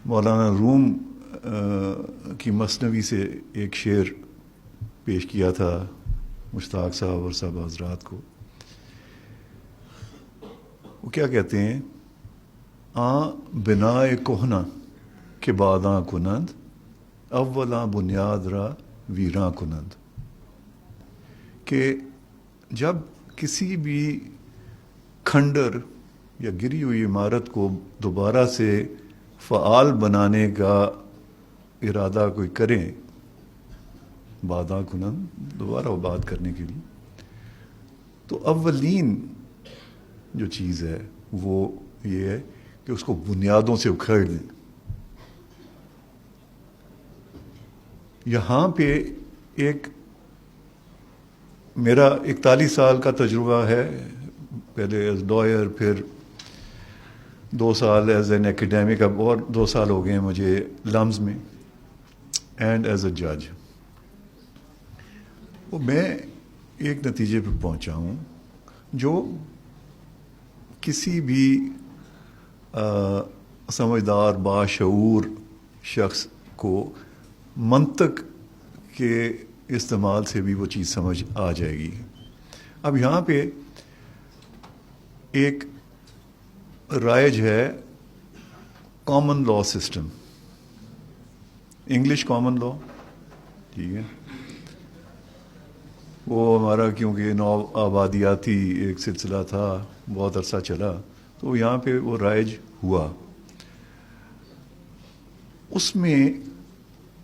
مولانا روم کی مثنوی سے ایک شعر پیش کیا تھا مشتاق صاحب اور صاحب حضرات کو. وہ کیا کہتے ہیں؟ بنائے کہنا کہ باداں کنند، اولاں بنیاد را ویراں کنند. کہ جب کسی بھی کھنڈر یا گری ہوئی عمارت کو دوبارہ سے فعال بنانے کا ارادہ کوئی کریں، باداں کنند دوبارہ آباد کرنے کے لیے، تو اولین جو چیز ہے وہ یہ ہے کہ اس کو بنیادوں سے اکھیڑ دیں. یہاں پہ ایک میرا 41 سال کا تجربہ ہے، پہلے ایز لائر، پھر 2 سال ایز این ایکیڈیمک، اب اور 2 سال ہو گئے ہیں مجھے لمز میں، اینڈ ایز اے جج. وہ میں ایک نتیجے پہ پہنچا ہوں جو کسی بھی سمجھدار باشعور شخص کو منطق کے استعمال سے بھی وہ چیز سمجھ آ جائے گی. اب یہاں پہ ایک رائج ہے common law system, English common law, ٹھیک ہے. وہ ہمارا کیونکہ نو آبادیاتی ایک سلسلہ تھا، بہت عرصہ چلا، تو یہاں پہ وہ رائج ہوا. اس میں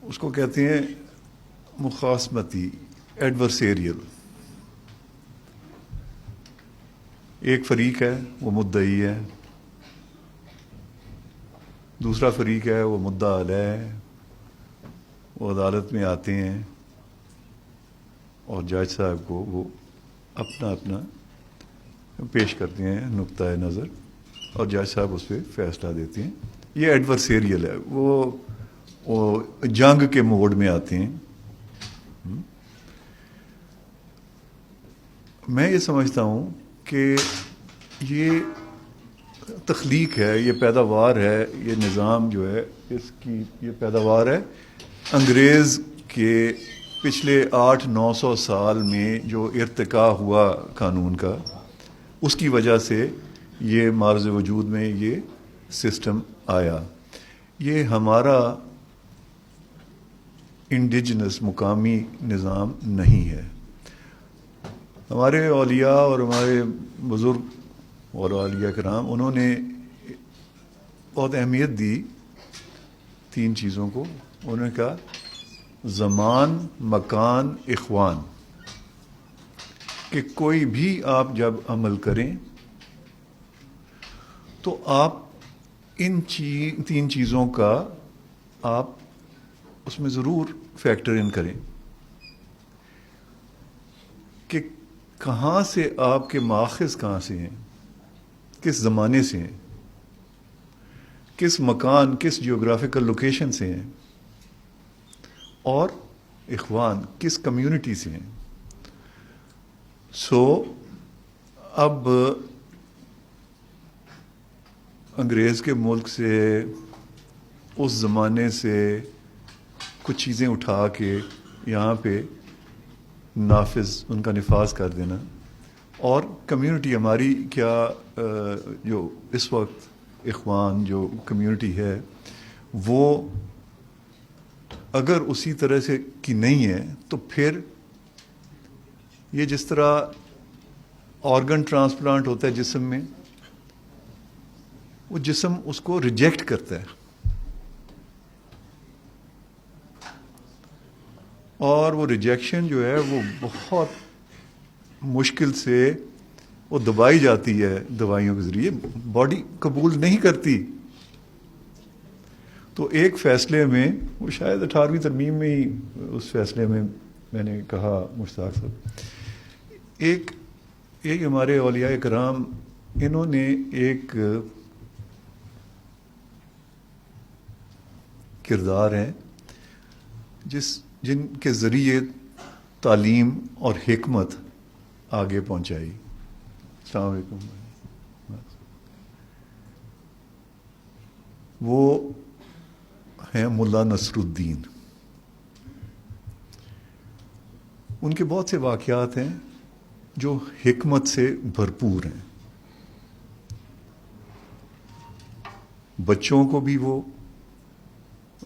اس کو کہتے ہیں مخاصمتی، ایڈورسیریل. ایک فریق ہے وہ مدعی ہے، دوسرا فریق ہے وہ مدعا علیہ ہے. وہ عدالت میں آتے ہیں اور جج صاحب کو وہ اپنا اپنا پیش کرتے ہیں نقطۂ نظر، اور جج صاحب اس پہ فیصلہ دیتے ہیں. یہ ایڈورسیریل ہے، وہ جنگ کے موڈ میں آتے ہیں. میں یہ سمجھتا ہوں کہ یہ تخلیق ہے، یہ پیداوار ہے، یہ نظام جو ہے اس کی یہ پیداوار ہے انگریز کے پچھلے 800-900 سال میں جو ارتقاء ہوا قانون کا، اس کی وجہ سے یہ معرض وجود میں یہ سسٹم آیا. یہ ہمارا انڈیجنس مقامی نظام نہیں ہے. ہمارے اولیاء اور ہمارے بزرگ اور اولیاء کرام، انہوں نے بہت اہمیت دی 3 چیزوں کو. انہوں نے کہا زمان، مکان، اخوان، کہ کوئی بھی آپ جب عمل کریں تو آپ ان 3 چیزوں کا آپ اس میں ضرور فیکٹر ان کریں کہ کہاں سے آپ کے ماخذ کہاں سے ہیں، کس زمانے سے ہیں، کس مکان، کس جیوگرافیکل لوکیشن سے ہیں، اور اخوان کس کمیونٹی سے ہیں. اب انگریز کے ملک سے، اس زمانے سے کچھ چیزیں اٹھا کے یہاں پہ ان کا نفاذ کر دینا، اور کمیونٹی ہماری کیا جو اس وقت اخوان جو کمیونٹی ہے وہ اگر اسی طرح سے کی نہیں ہے تو پھر یہ جس طرح آرگن ٹرانسپلانٹ ہوتا ہے جسم میں، وہ جسم اس کو ریجیکٹ کرتا ہے، اور وہ ریجیکشن جو ہے وہ بہت مشکل سے وہ دبائی جاتی ہے دوائیوں کے ذریعے، باڈی قبول نہیں کرتی. تو ایک فیصلے میں، وہ شاید 18ویں ترمیم میں ہی اس فیصلے میں نے کہا مشتاق صاحب، ایک ہمارے اولیاء کرام، انہوں نے ایک کردار ہیں جن کے ذریعے تعلیم اور حکمت آگے پہنچائی. السلام علیکم. وہ ہیں ملا نصر الدین. ان کے بہت سے واقعات ہیں جو حکمت سے بھرپور ہیں. بچوں کو بھی وہ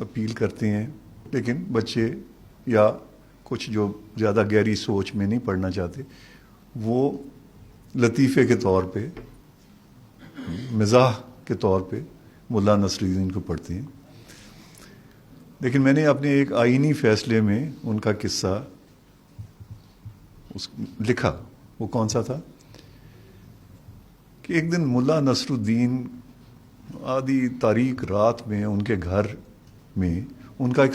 اپیل کرتے ہیں، لیکن بچے یا کچھ جو زیادہ گہری سوچ میں نہیں پڑھنا چاہتے وہ لطیفے کے طور پہ، مزاح کے طور پہ ملا نصر الدین کو پڑھتے ہیں. لیکن میں نے اپنے ایک آئینی فیصلے میں ان کا قصہ لکھا. وہ کون سا تھا کہ ایک دن ملا نصر الدین آدھی تاریک رات میں ان کے گھر میں ان کا ایک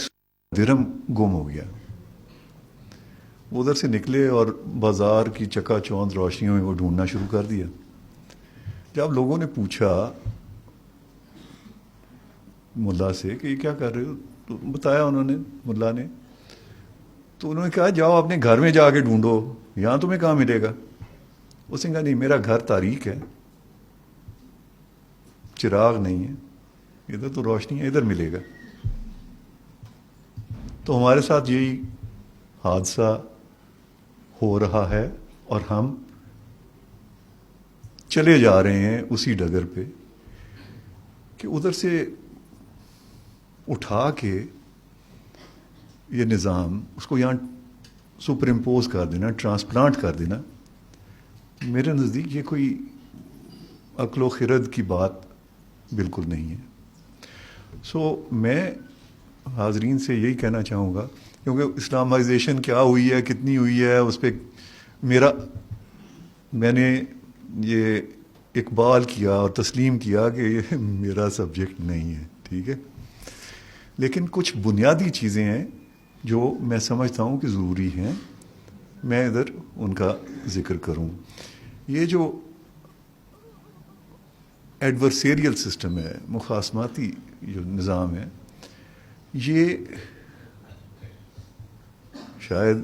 درہم گم ہو گیا. وہ ادھر سے نکلے اور بازار کی چکا چوندھ روشنیوں میں وہ ڈھونڈنا شروع کر دیا. جب لوگوں نے پوچھا ملا سے کہ یہ کیا کر رہے ہو، تو بتایا انہوں نے، ملا نے. تو انہوں نے کہا جاؤ اپنے گھر میں جا کے ڈھونڈو، یہاں تمہیں کہاں ملے گا. اس نے کہا نہیں، میرا گھر تاریک ہے، چراغ نہیں ہے، ادھر تو روشنی ہے، ادھر ملے گا. تو ہمارے ساتھ یہی حادثہ ہو رہا ہے اور ہم چلے جا رہے ہیں اسی ڈگر پہ کہ ادھر سے اٹھا کے یہ نظام اس کو یہاں سپر امپوز کر دینا، ٹرانسپلانٹ کر دینا. میرے نزدیک یہ کوئی عقل و خرد کی بات بالکل نہیں ہے. میں حاضرین سے یہی کہنا چاہوں گا، کیونکہ اسلامائزیشن کیا ہوئی ہے، کتنی ہوئی ہے، اس پہ میں نے یہ اقبال کیا اور تسلیم کیا کہ یہ میرا سبجیکٹ نہیں ہے، ٹھیک ہے. لیکن کچھ بنیادی چیزیں ہیں جو میں سمجھتا ہوں کہ ضروری ہیں، میں ادھر ان کا ذکر کروں. یہ جو ایڈورسیریل سسٹم ہے، مخاصماتی جو نظام ہے، یہ شاید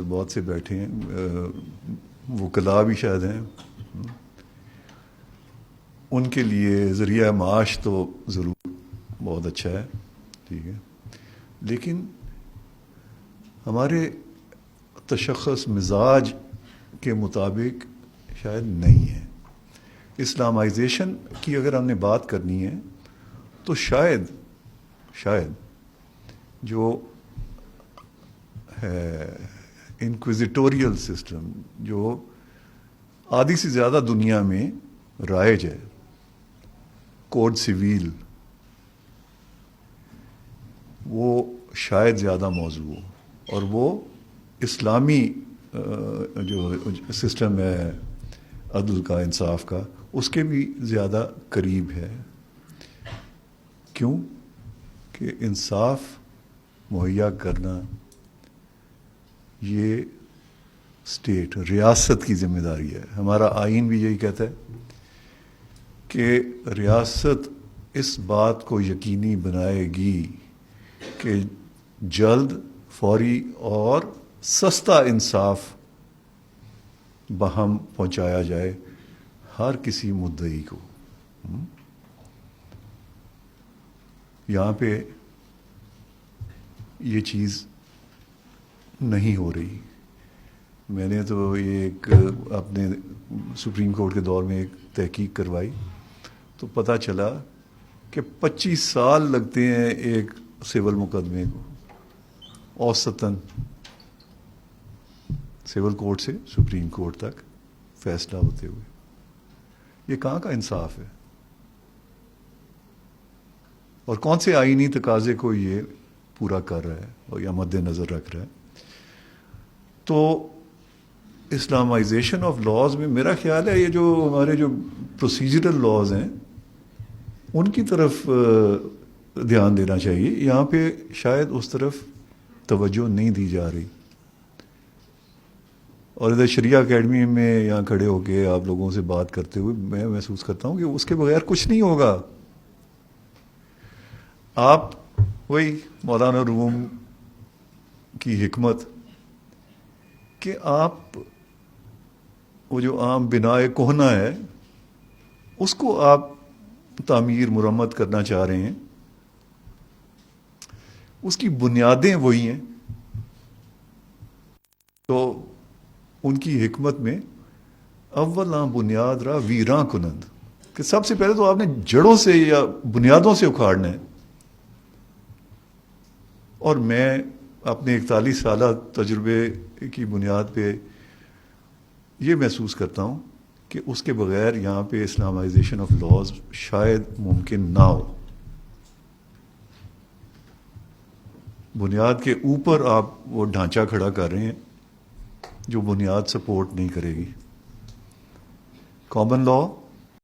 بہت سے بیٹھے ہیں، وکلاء بھی شاید ہیں، ان کے لیے ذریعہ معاش تو ضرور بہت اچھا ہے، ٹھیک ہے. لیکن ہمارے تشخص مزاج کے مطابق شاید نہیں ہے. اسلامائزیشن کی اگر ہم نے بات کرنی ہے تو شاید جو ہے انکویزیٹوریل سسٹم جو آدھی سے زیادہ دنیا میں رائج ہے، کوڈ سویل، وہ شاید زیادہ موضوع ہو، اور وہ اسلامی جو سسٹم ہے عدل کا، انصاف کا، اس کے بھی زیادہ قریب ہے. کیوں کہ انصاف مہیا کرنا یہ اسٹیٹ، ریاست کی ذمہ داری ہے. ہمارا آئین بھی یہی کہتا ہے کہ ریاست اس بات کو یقینی بنائے گی کہ جلد، فوری اور سستا انصاف بہم پہنچایا جائے ہر کسی مدعی کو. یہاں پہ یہ چیز نہیں ہو رہی. میں نے تو یہ ایک اپنے سپریم کورٹ کے دور میں ایک تحقیق کروائی تو پتہ چلا کہ 25 سال لگتے ہیں ایک سول مقدمے کو، اوسطاً سول کورٹ سے سپریم کورٹ تک فیصلہ ہوتے ہوئے. یہ کہاں کا انصاف ہے؟ اور کون سے آئینی تقاضے کو یہ پورا کر رہا ہے اور یا مد نظر رکھ رہا ہے؟ تو اسلامائزیشن آف لاز میں میرا خیال ہے یہ جو ہمارے جو پروسیجرل لاز ہیں ان کی طرف دھیان دینا چاہیے. یہاں پہ شاید اس طرف توجہ نہیں دی جا رہی. اور ادھر شریعہ اکیڈمی میں یہاں کھڑے ہو کے آپ لوگوں سے بات کرتے ہوئے میں محسوس کرتا ہوں کہ اس کے بغیر کچھ نہیں ہوگا. آپ وہی مولانا روم کی حکمت کہ آپ وہ جو عام بنائے کہنا ہے اس کو آپ تعمیر مرمت کرنا چاہ رہے ہیں، اس کی بنیادیں وہی ہیں. تو ان کی حکمت میں اولاں بنیاد را ویراں کنند، کہ سب سے پہلے تو آپ نے جڑوں سے یا بنیادوں سے اکھاڑنا ہے. اور میں اپنے 41 سالہ تجربے کی بنیاد پہ یہ محسوس کرتا ہوں کہ اس کے بغیر یہاں پہ اسلامائزیشن آف لاز شاید ممکن نہ ہو. بنیاد کے اوپر آپ وہ ڈھانچہ کھڑا کر رہے ہیں جو بنیاد سپورٹ نہیں کرے گی. Common law